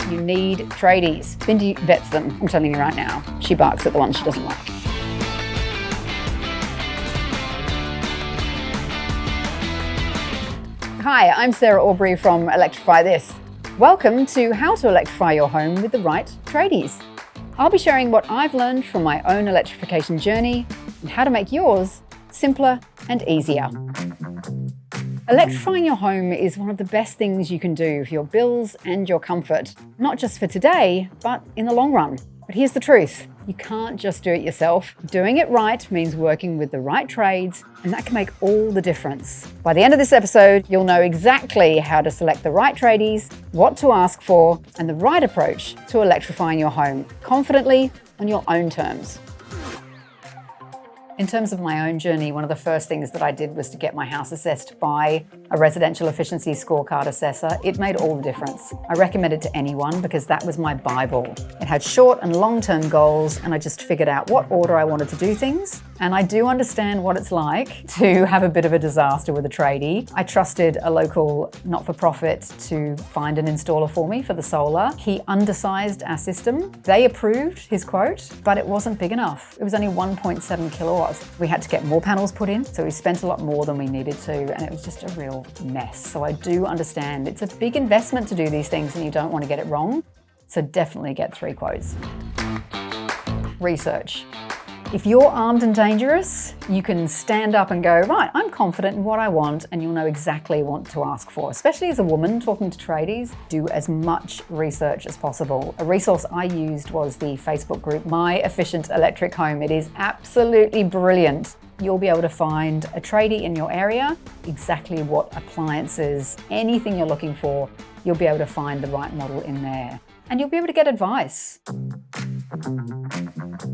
you need tradies. Bindi vets them, I'm telling you right now. She barks at the ones she doesn't like. Hi, I'm Sarah Aubrey from Electrify This. Welcome to How to Electrify Your Home with the Right Tradies. I'll be sharing what I've learned from my own electrification journey and how to make yours simpler and easier. Electrifying your home is one of the best things you can do for your bills and your comfort, not just for today, but in the long run. But here's the truth, you can't just do it yourself. Doing it right means working with the right trades, and that can make all the difference. By the end of this episode, you'll know exactly how to select the right tradies, what to ask for, and the right approach to electrifying your home confidently on your own terms. In terms of my own journey, one of the first things that I did was to get my house assessed by a residential efficiency scorecard assessor. It made all the difference. I recommend it to anyone because that was my Bible. It had short and long-term goals, and I just figured out what order I wanted to do things. And I do understand what it's like to have a bit of a disaster with a tradie. I trusted a local not-for-profit to find an installer for me for the solar. He undersized our system. They approved his quote, but it wasn't big enough. It was only 1.7 kilowatts. We had to get more panels put in, so we spent a lot more than we needed to, and it was just a real mess. So I do understand it's a big investment to do these things and you don't want to get it wrong. So definitely get 3 quotes. Research. If you're armed and dangerous, you can stand up and go, right, I'm confident in what I want, and you'll know exactly what to ask for. Especially as a woman talking to tradies, do as much research as possible. A resource I used was the Facebook group, My Efficient Electric Home. It is absolutely brilliant. You'll be able to find a tradie in your area, exactly what appliances, anything you're looking for, you'll be able to find the right model in there. And you'll be able to get advice.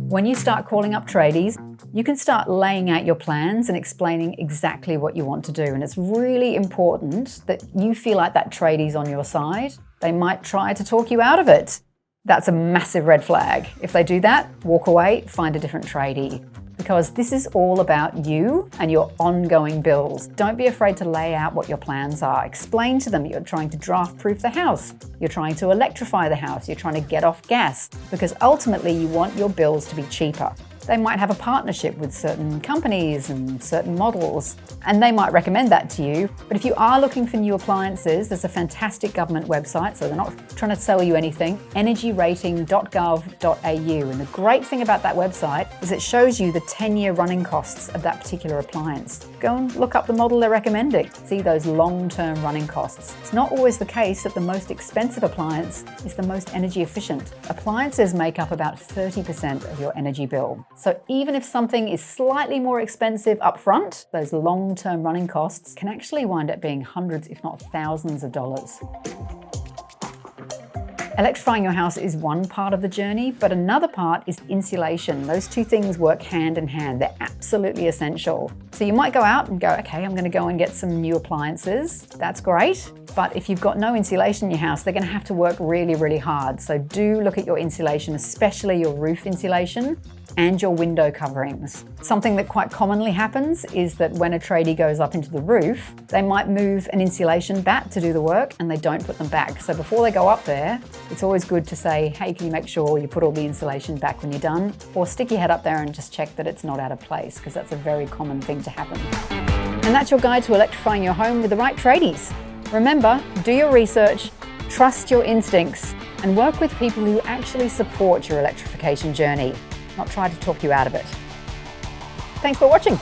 When you start calling up tradies, you can start laying out your plans and explaining exactly what you want to do. And it's really important that you feel like that tradie's on your side. They might try to talk you out of it. That's a massive red flag. If they do that, walk away, find a different tradie. Because this is all about you and your ongoing bills. Don't be afraid to lay out what your plans are. Explain to them you're trying to draft-proof the house. You're trying to electrify the house. You're trying to get off gas. Because ultimately you want your bills to be cheaper. They might have a partnership with certain companies and certain models, and they might recommend that to you. But if you are looking for new appliances, there's a fantastic government website, so they're not trying to sell you anything, energyrating.gov.au. And the great thing about that website is it shows you the 10-year running costs of that particular appliance. Go and look up the model they're recommending. See those long-term running costs. It's not always the case that the most expensive appliance is the most energy efficient. Appliances make up about 30% of your energy bill. So even if something is slightly more expensive up front, those long-term running costs can actually wind up being hundreds, if not thousands of dollars. Electrifying your house is one part of the journey, but another part is insulation. Those two things work hand in hand. They're absolutely essential. So you might go out and go, okay, I'm going to go and get some new appliances. That's great. But if you've got no insulation in your house, they're going to have to work really, really hard. So do look at your insulation, especially your roof insulation and your window coverings. Something that quite commonly happens is that when a tradie goes up into the roof, they might move an insulation bat to do the work and they don't put them back. So before they go up there, it's always good to say, hey, can you make sure you put all the insulation back when you're done? Or stick your head up there and just check that it's not out of place, because that's a very common thing to happen. And that's your guide to electrifying your home with the right tradies. Remember, do your research, trust your instincts, and work with people who actually support your electrification journey, not try to talk you out of it. Thanks for watching.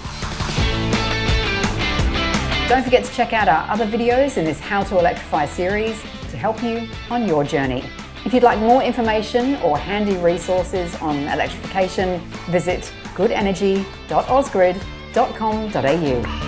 Don't forget to check out our other videos in this How to Electrify series to help you on your journey. If you'd like more information or handy resources on electrification, visit goodenergy.ausgrid.com.au.